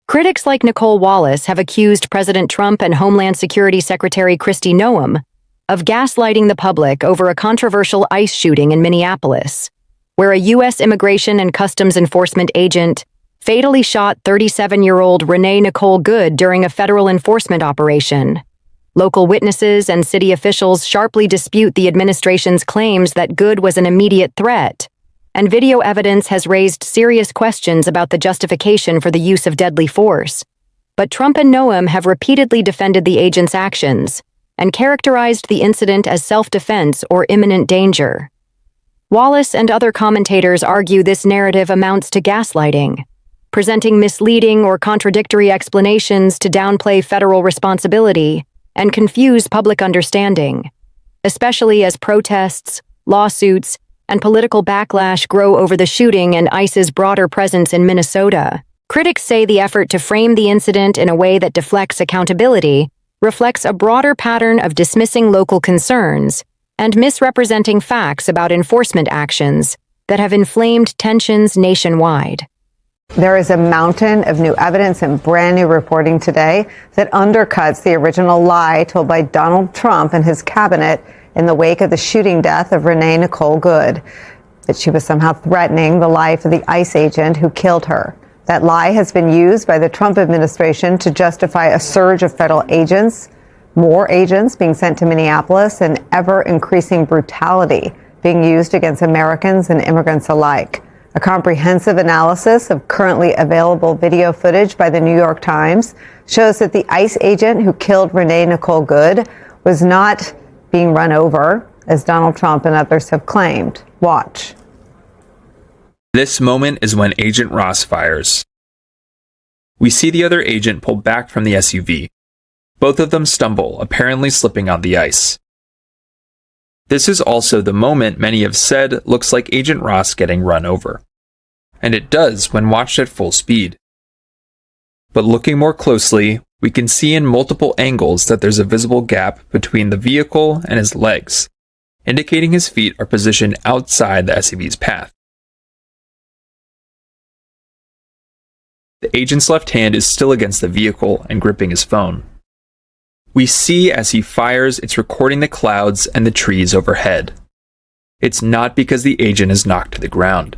Critics like Nicole Wallace have accused President Trump and Homeland Security Secretary Kristi Noem of gaslighting the public over a controversial ICE shooting in Minneapolis, where a U.S. Immigration and Customs Enforcement agent fatally shot 37-year-old Renee Nicole Good during a federal enforcement operation. Local witnesses and city officials sharply dispute the administration's claims that Good was an immediate threat, and video evidence has raised serious questions about the justification for the use of deadly force. But Trump and Noem have repeatedly defended the agent's actions and characterized the incident as self-defense or imminent danger. Wallace and other commentators argue this narrative amounts to gaslighting, presenting misleading or contradictory explanations to downplay federal responsibility and confuse public understanding, especially as protests, lawsuits, and political backlash grow over the shooting and ICE's broader presence in Minnesota. Critics say the effort to frame the incident in a way that deflects accountability reflects a broader pattern of dismissing local concerns and misrepresenting facts about enforcement actions that have inflamed tensions nationwide. There is a mountain of new evidence and brand new reporting today that undercuts the original lie told by Donald Trump and his cabinet in the wake of the shooting death of Renee Nicole Good, that she was somehow threatening the life of the ICE agent who killed her. That lie has been used by the Trump administration to justify a surge of federal agents, more agents being sent to Minneapolis, and ever-increasing brutality being used against Americans and immigrants alike. A comprehensive analysis of currently available video footage by the New York Times shows that the ICE agent who killed Renee Nicole Good was not being run over, as Donald Trump and others have claimed. Watch. This moment is when Agent Ross fires. We see the other agent pull back from the SUV. Both of them stumble, apparently slipping on the ice. This is also the moment many have said looks like Agent Ross getting run over. And it does when watched at full speed. But looking more closely, we can see in multiple angles that there's a visible gap between the vehicle and his legs, indicating his feet are positioned outside the SUV's path. The agent's left hand is still against the vehicle and gripping his phone. We see as he fires, it's recording the clouds and the trees overhead. It's not because the agent is knocked to the ground.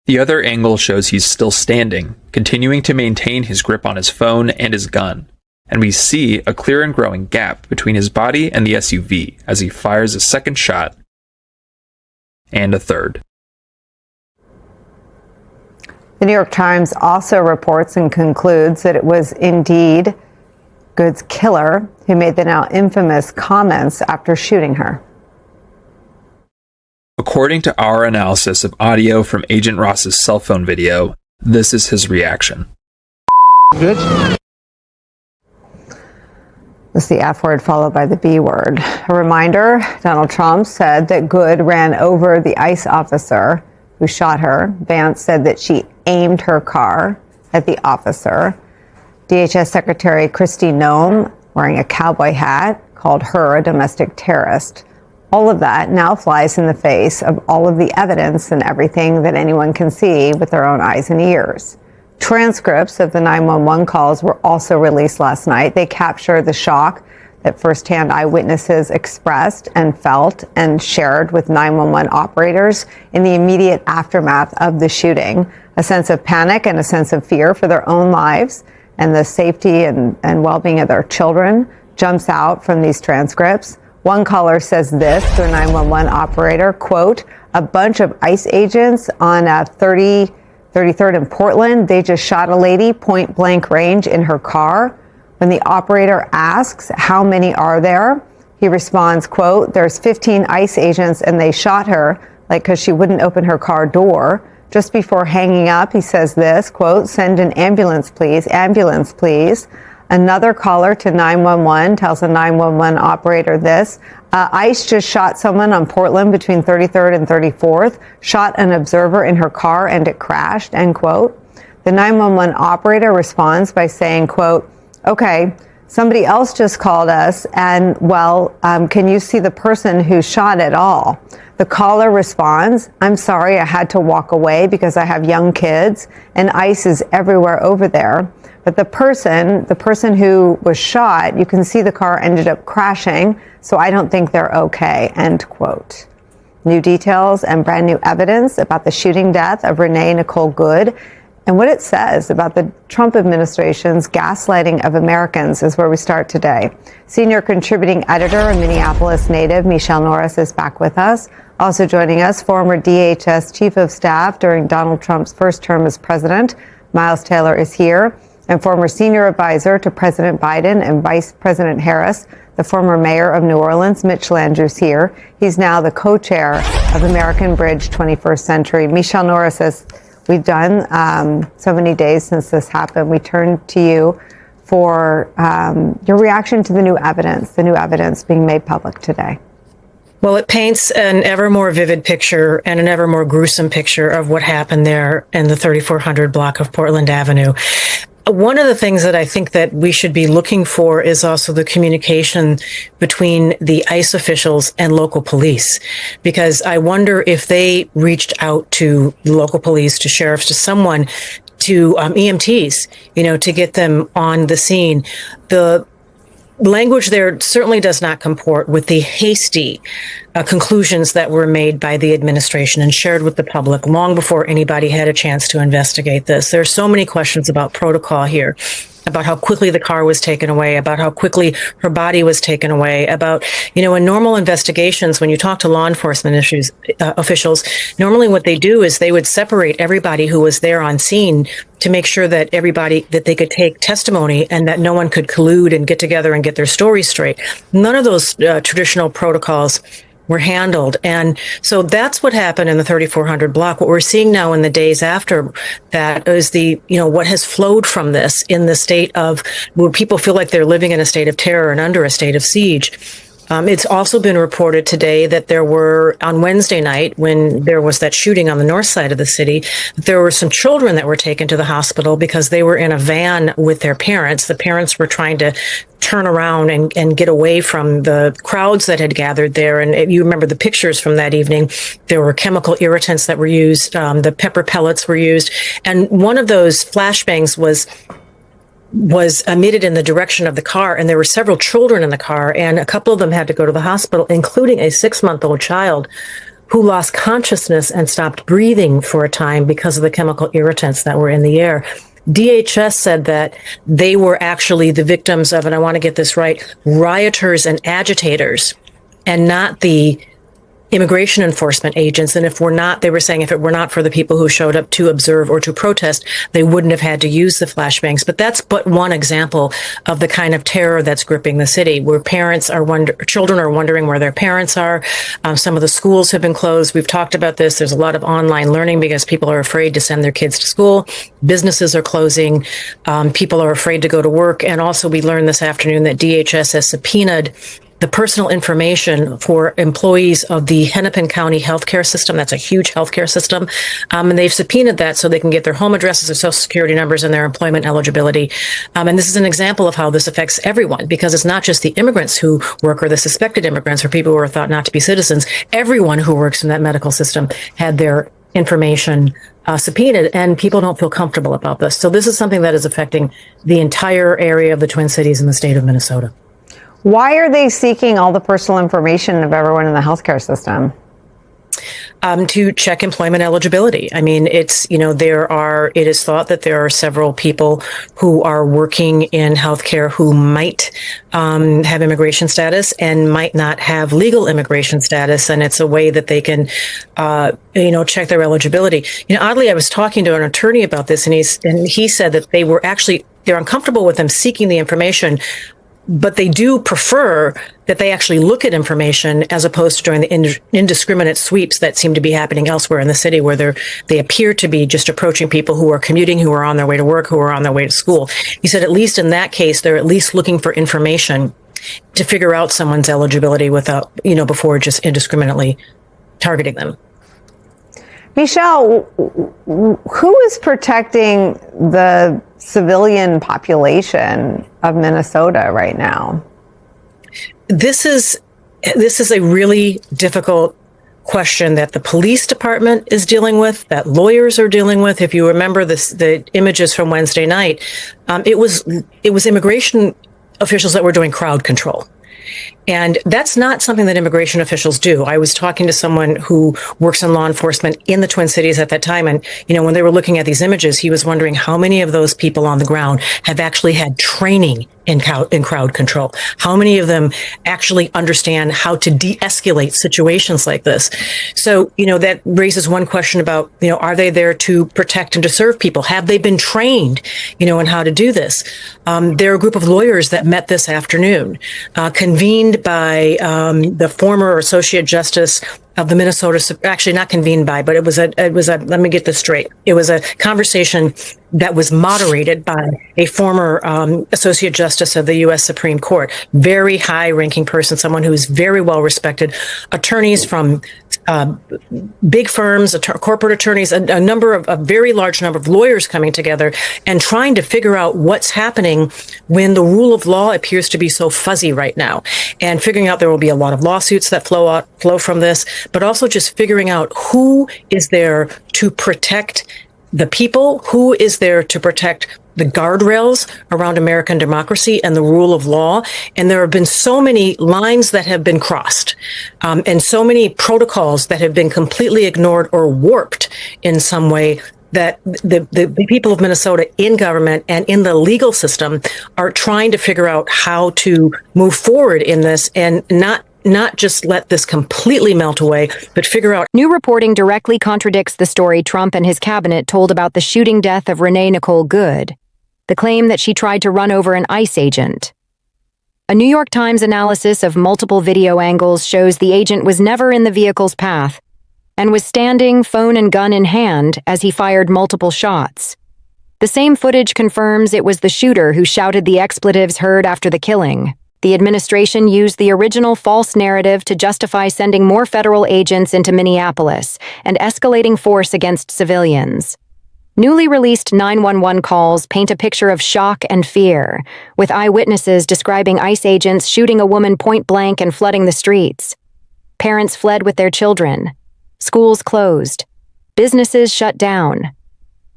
The other angle shows he's still standing, continuing to maintain his grip on his phone and his gun, and we see a clear and growing gap between his body and the SUV as he fires a second shot and a third. The New York Times also reports and concludes that it was indeed Good's killer who made the now infamous comments after shooting her. According to our analysis of audio from Agent Ross's cell phone video, this is his reaction. Good. This is the F word followed by the B word. A reminder, Donald Trump said that Good ran over the ICE officer who shot her. Vance said that she aimed her car at the officer. DHS Secretary Kristi Noem, wearing a cowboy hat, called her a domestic terrorist. All of that now flies in the face of all of the evidence and everything that anyone can see with their own eyes and ears. Transcripts of the 911 calls were also released last night. They capture the shock that firsthand eyewitnesses expressed and felt and shared with 911 operators in the immediate aftermath of the shooting. A sense of panic and a sense of fear for their own lives and the safety and well-being of their children jumps out from these transcripts. One caller says this to a 911 operator, quote, "A bunch of ICE agents on 33rd in Portland, they just shot a lady point blank range in her car. When the operator asks, how many are there? He responds, quote, there's 15 ICE agents and they shot her, like, because she wouldn't open her car door. Just before hanging up, he says this, quote, send an ambulance, please. Ambulance, please. Another caller to 911 tells a 911 operator this. ICE just shot someone on Portland between 33rd and 34th, shot an observer in her car and it crashed, end quote. The 911 operator responds by saying, quote, okay, somebody else just called us and, well, can you see the person who shot at all? The caller responds, "I'm sorry, I had to walk away because I have young kids and ICE is everywhere over there." But the person who was shot, you can see the car ended up crashing, so I don't think they're okay, end quote. New details and brand new evidence about the shooting death of Renee Nicole Good and what it says about the Trump administration's gaslighting of Americans is where we start today. Senior contributing editor and Minneapolis native Michelle Norris is back with us. Also joining us, former DHS chief of staff during Donald Trump's first term as president, Miles Taylor is here, and former senior advisor to President Biden and Vice President Harris, the former mayor of New Orleans, Mitch Landrieu's here. He's now the co-chair of American Bridge 21st Century. Michelle Norris says, we've done so many days since this happened. We turn to you for your reaction to the new evidence being made public today. Well, it paints an ever more vivid picture and an ever more gruesome picture of what happened there in the 3400 block of Portland Avenue. One of the things that I think that we should be looking for is also the communication between the ICE officials and local police, because I wonder if they reached out to local police, to sheriffs, to someone, to EMTs, to get them on the scene. The language there certainly does not comport with the hasty conclusions that were made by the administration and shared with the public long before anybody had a chance to investigate this. There are so many questions about protocol here, about how quickly the car was taken away, about how quickly her body was taken away, about, in normal investigations, when you talk to law enforcement officials, normally what they do is they would separate everybody who was there on scene to make sure that that they could take testimony and that no one could collude and get together and get their story straight. None of those traditional protocols were handled. And so that's what happened in the 3400 block. What we're seeing now in the days after that is what has flowed from this in the state of where people feel like they're living in a state of terror and under a state of siege. It's also been reported today that there were, on Wednesday night, when there was that shooting on the north side of the city, there were some children that were taken to the hospital because they were in a van with their parents. The parents were trying to turn around and get away from the crowds that had gathered there. And you remember the pictures from that evening. There were chemical irritants that were used. The pepper pellets were used. And one of those flashbangs was emitted in the direction of the car, and there were several children in the car, and a couple of them had to go to the hospital, including a 6-month-old child who lost consciousness and stopped breathing for a time because of the chemical irritants that were in the air. DHS said that they were actually the victims of, and I want to get this right, rioters and agitators, and not the immigration enforcement agents. And they were saying if it were not for the people who showed up to observe or to protest, they wouldn't have had to use the flashbangs. But that's but one example of the kind of terror that's gripping the city, where children are wondering where their parents are. Some of the schools have been closed. We've talked about this. There's a lot of online learning because people are afraid to send their kids to school. Businesses are closing. People are afraid to go to work. And also we learned this afternoon that DHS has subpoenaed the personal information for employees of the Hennepin County healthcare system. That's a huge healthcare system. And they've subpoenaed that so they can get their home addresses, their social security numbers, and their employment eligibility. And this is an example of how this affects everyone, because it's not just the immigrants who work or the suspected immigrants or people who are thought not to be citizens. Everyone who works in that medical system had their information subpoenaed, and people don't feel comfortable about this. So this is something that is affecting the entire area of the Twin Cities in the state of Minnesota. Why are they seeking all the personal information of everyone in the healthcare system? To check employment eligibility. I mean, it is thought that there are several people who are working in healthcare who might have immigration status and might not have legal immigration status. And it's a way that they can, check their eligibility. Oddly, I was talking to an attorney about this, and he said that they're uncomfortable with them seeking the information, but they do prefer that they actually look at information as opposed to doing the indiscriminate sweeps that seem to be happening elsewhere in the city, where they appear to be just approaching people who are commuting, who are on their way to work, who are on their way to school. He said at least in that case, they're at least looking for information to figure out someone's eligibility without, before just indiscriminately targeting them. Michelle, who is protecting the civilian population of Minnesota right now? This is a really difficult question that the police department is dealing with, that lawyers are dealing with. If you remember the images from Wednesday night, it was immigration officials that were doing crowd control. And that's not something that immigration officials do. I was talking to someone who works in law enforcement in the Twin Cities at that time. And, when they were looking at these images, he was wondering how many of those people on the ground have actually had training in crowd control. How many of them actually understand how to de-escalate situations like this? So, that raises one question about, are they there to protect and to serve people? Have they been trained, in how to do this? There are a group of lawyers that met this afternoon, convened by the former Associate Justice of the Minnesota, actually not convened by, but it was a, let me get this straight. It was a conversation that was moderated by a former Associate Justice of the U.S. Supreme Court, very high-ranking person, someone who is very well-respected, attorneys from big firms, corporate attorneys, a very large number of lawyers coming together and trying to figure out what's happening when the rule of law appears to be so fuzzy right now, and figuring out there will be a lot of lawsuits that flow from this, but also just figuring out who is there to protect the people, who is there to protect the guardrails around American democracy and the rule of law. And there have been so many lines that have been crossed, and so many protocols that have been completely ignored or warped in some way, that the people of Minnesota in government and in the legal system are trying to figure out how to move forward in this and not just let this completely melt away, but figure out. New reporting directly contradicts the story Trump and his cabinet told about the shooting death of Renee Nicole Good, the claim that she tried to run over an ICE agent. A New York Times analysis of multiple video angles shows the agent was never in the vehicle's path and was standing, phone and gun in hand, as he fired multiple shots. The same footage confirms it was the shooter who shouted the expletives heard after the killing. The administration used the original false narrative to justify sending more federal agents into Minneapolis and escalating force against civilians. Newly released 911 calls paint a picture of shock and fear, with eyewitnesses describing ICE agents shooting a woman point blank and flooding the streets. Parents fled with their children. Schools closed. Businesses shut down.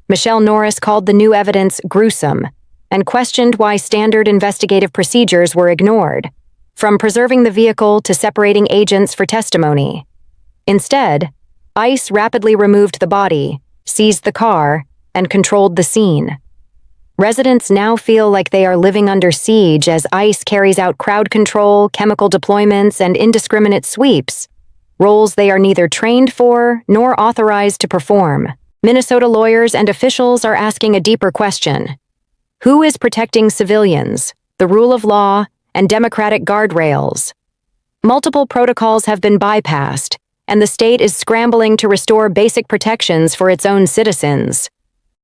Michelle Norris called the new evidence gruesome and questioned why standard investigative procedures were ignored, from preserving the vehicle to separating agents for testimony. Instead, ICE rapidly removed the body, seized the car, and controlled the scene. Residents now feel like they are living under siege as ICE carries out crowd control, chemical deployments, and indiscriminate sweeps, roles they are neither trained for nor authorized to perform. Minnesota lawyers and officials are asking a deeper question. Who is protecting civilians, the rule of law, and democratic guardrails? Multiple protocols have been bypassed, and the state is scrambling to restore basic protections for its own citizens.